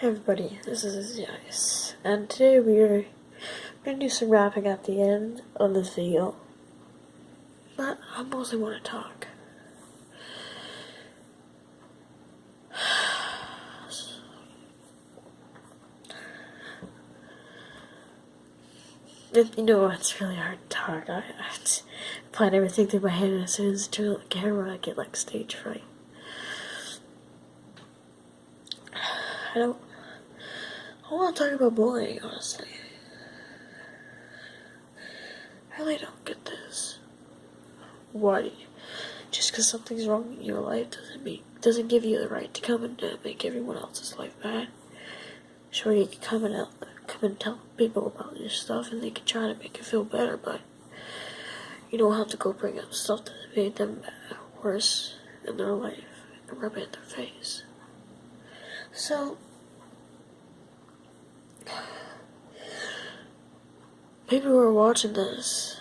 Hey everybody, this is Ice, and today we're going to do some rapping at the end of this video, but I mostly want to talk. You know, it's really hard to talk. I plan everything through my head, and as soon as I turn on the camera, I get like stage fright. I want to talk about bullying, honestly. I really don't get this. Why? Just because something's wrong in your life doesn't give you the right to come and make everyone else's life bad. Sure, you can come and tell people about your stuff, and they can try to make you feel better, but you don't have to go bring up stuff that made them worse in their life and rub it in their face. So, people who are watching this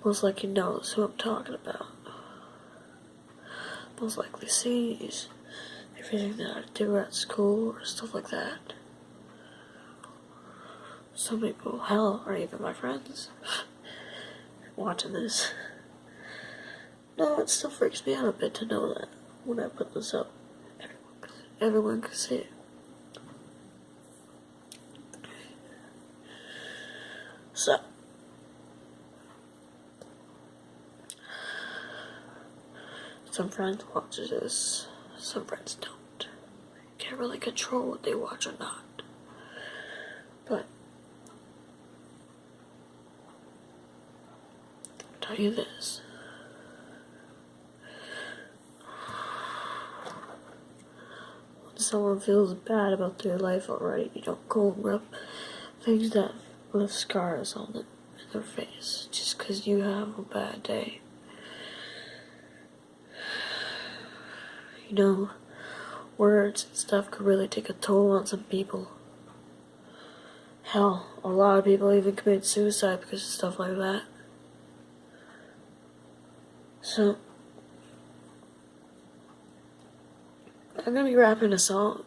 most likely knows who I'm talking about. Most likely sees everything that I do at school or stuff like that. Some people, hell, or even my friends, watching this. No, it still freaks me out a bit to know that when I put this up, everyone can see it. So, some friends watch this, some friends don't. Can't really control what they watch or not. But I'll tell you this. When someone feels bad about their life already, you don't go and rub things that left scars on them in their face just because you have a bad day. You know, words and stuff could really take a toll on some people. Hell, a lot of people even commit suicide because of stuff like that. So, I'm gonna be rapping a song.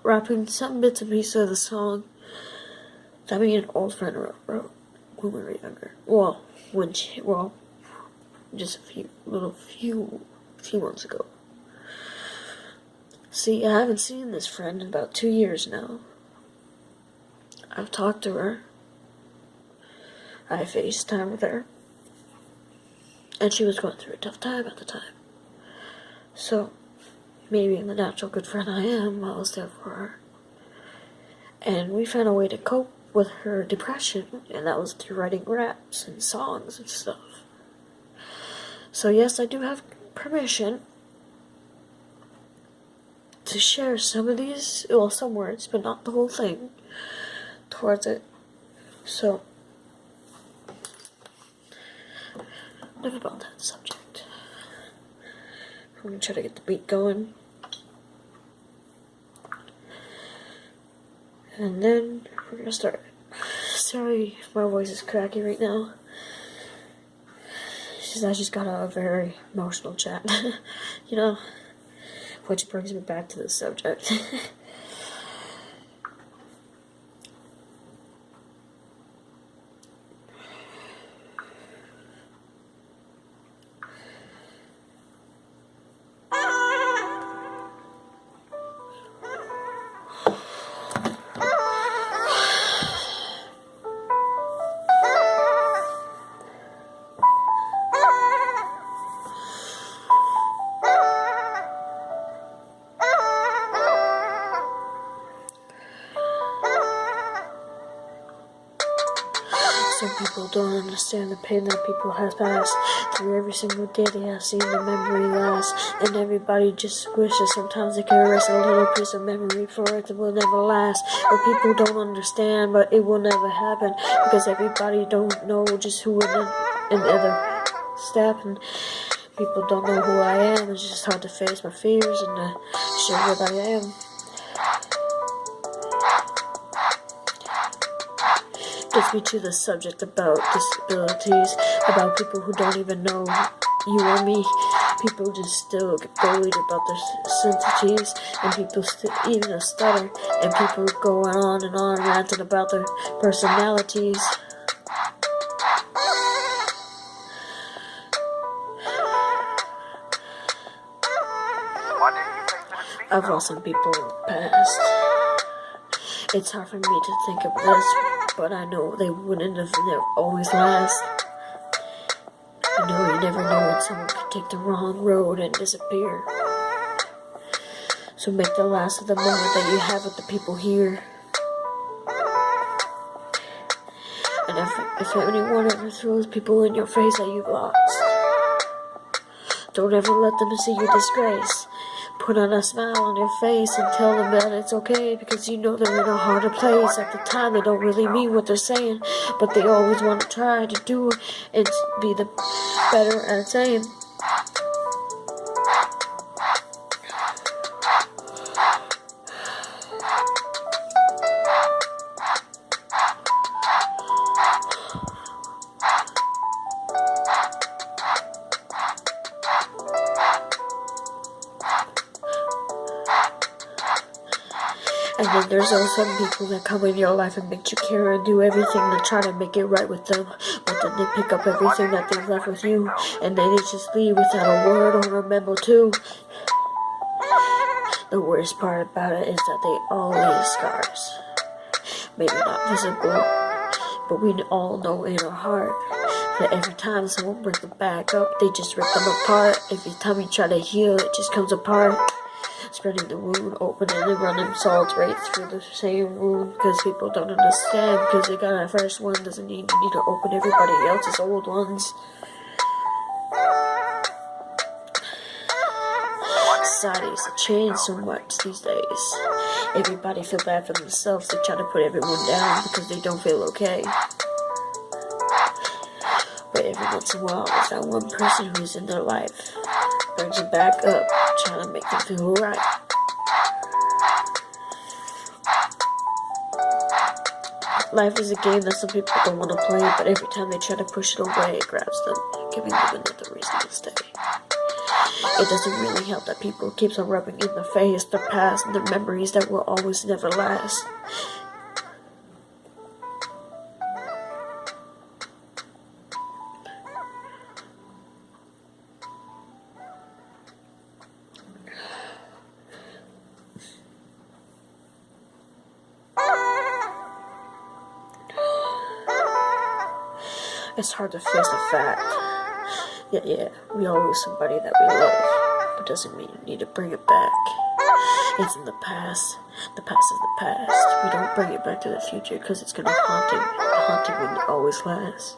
Rapping some bits and pieces of the song that me and an old friend wrote when we were younger. Just a few months ago. See, I haven't seen this friend in about 2 years now. I've talked to her. I FaceTime with her. And she was going through a tough time at the time. So, maybe in the natural good friend I am, I was there for her. And we found a way to cope with her depression, and that was through writing raps and songs and stuff. So yes, I do have permission to share some of these, some words, but not the whole thing, towards it. So, enough about that subject. I'm gonna try to get the beat going. And then we're gonna start. Sorry if my voice is cracky right now. I just got a very emotional chat. You know, which brings me back to this subject. Some people don't understand the pain that people have passed through every single day. They have seen the memory last, and everybody just wishes sometimes they could erase a little piece of memory for it that will never last. But people don't understand, but it will never happen because everybody don't know just who in the other step, and people don't know who I am. It's just hard to face my fears and to show what I am. Gets me to the subject about disabilities, about people who don't even know you or me, People just still get bullied about their sensitivities, and people even stutter, and people going on and on ranting about their personalities. I've lost some people in the past. It's hard for me to think of this, but I know they wouldn't have always last. You know, you never know when someone could take the wrong road and disappear. So make the last of the moment that you have with the people here. And if anyone ever throws people in your face that you've lost, don't ever let them see your disgrace. Put on a smile on your face and tell them that it's okay, because you know they're in a harder place. At the time, they don't really mean what they're saying, but they always want to try to do it and be the better at saying. And then there's also some people that come in your life and make you care and do everything to try to make it right with them. But then they pick up everything that they've left with you, and then they just leave without a word or a memo too. The worst part about it is that they all leave scars. Maybe not visible, but we all know in our heart that every time someone brings them back up, they just rip them apart. Every time you try to heal, it just comes apart. Spreading the wound open and running salt right through the same wound, because people don't understand, because they got a fresh one doesn't mean you need to open everybody else's old ones. Society's changed so much these days. Everybody feel bad for themselves. They try to put everyone down because they don't feel okay. But every once in a while, there's that one person who's in their life brings you back up, trying to make them feel right. Life is a game that some people don't want to play, but every time they try to push it away, it grabs them, giving them another reason to stay. It doesn't really help that people keep on rubbing in their face their past and their memories that will always never last. It's hard to face the fact. Yeah, we all lose somebody that we love, but doesn't mean you need to bring it back. It's in the past. The past is the past. We don't bring it back to the future because it's gonna haunt you. The haunting wouldn't always last.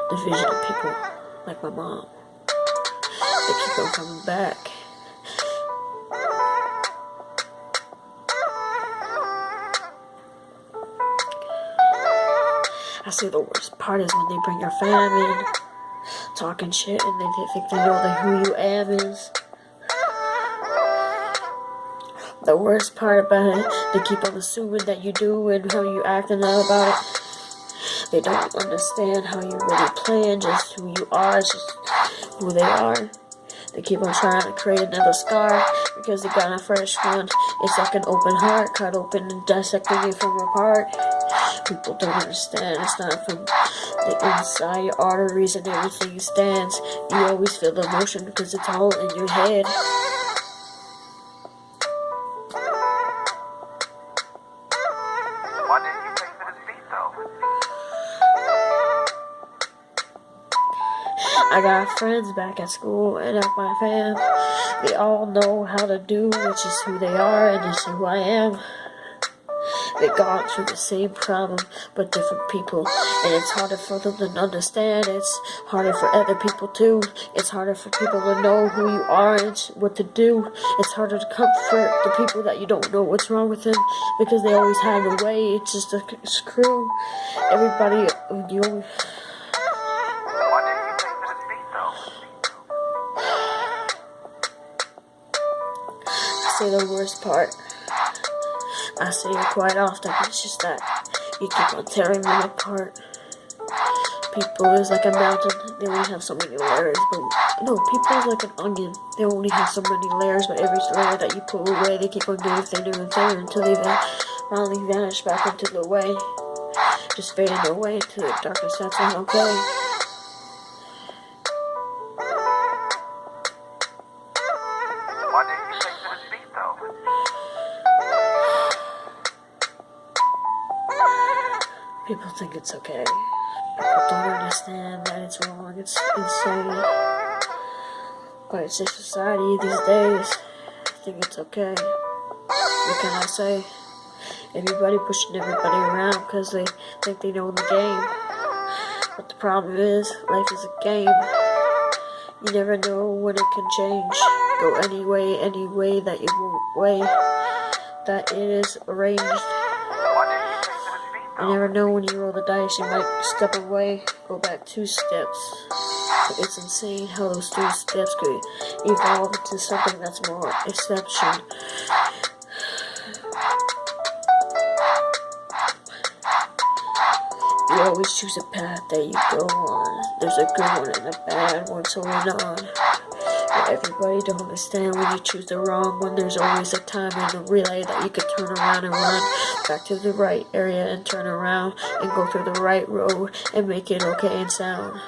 The vision of people like my mom, they keep on coming back. I say the worst part is when they bring your fam in, talking shit, and they think they know that who you am is. The worst part about it, they keep on assuming that you do and how you act and all about it. They don't understand how you really plan, just who you are, it's just who they are. They keep on trying to create another scar because they got a fresh one. It's like an open heart, cut open and dissecting it from apart. People don't understand, it's not from the inside, your arteries and everything stands. You always feel the emotion because it's all in your head. Why didn't you pay for this beat though? I got friends back at school and at my fam. They all know how to do, which is who they are and it's who I am. They've gone through the same problem, but different people, and it's harder for them to understand. It's harder for other people too. It's harder for people to know who you are and what to do. It's harder to comfort the people that you don't know what's wrong with them because they always hide away. It's just a screw. Everybody, you always. Why didn't you pay for this beat though? I say the worst part. I say it quite often, it's just that you keep on tearing me apart. people is like a mountain, they only have so many layers, but no, people is like an onion, they only have so many layers, but every layer that you pull away, they keep on getting thinner and thinner until they finally vanish back into the way, just fading away into the darkness. That's not okay. Why didn't you take to this beat, though? People think it's okay. People don't understand that it's wrong. It's insane. But it's just society these days. I think it's okay. What can I say? Everybody pushing everybody around because they think they know the game. But the problem is, life is a game. You never know when it can change. Go any way that you won't way that it is arranged. Why didn't you take to this beat, You though? never know when you roll the dice, you might step away, go back 2 steps. But it's insane how those 2 steps could evolve into something that's more exception. You always choose a path that you go on. There's a good one and a bad one, so we're on. But everybody don't understand when you choose the wrong one. There's always a time in the relay that you could turn around and run back to the right area and turn around and go through the right road and make it okay and sound.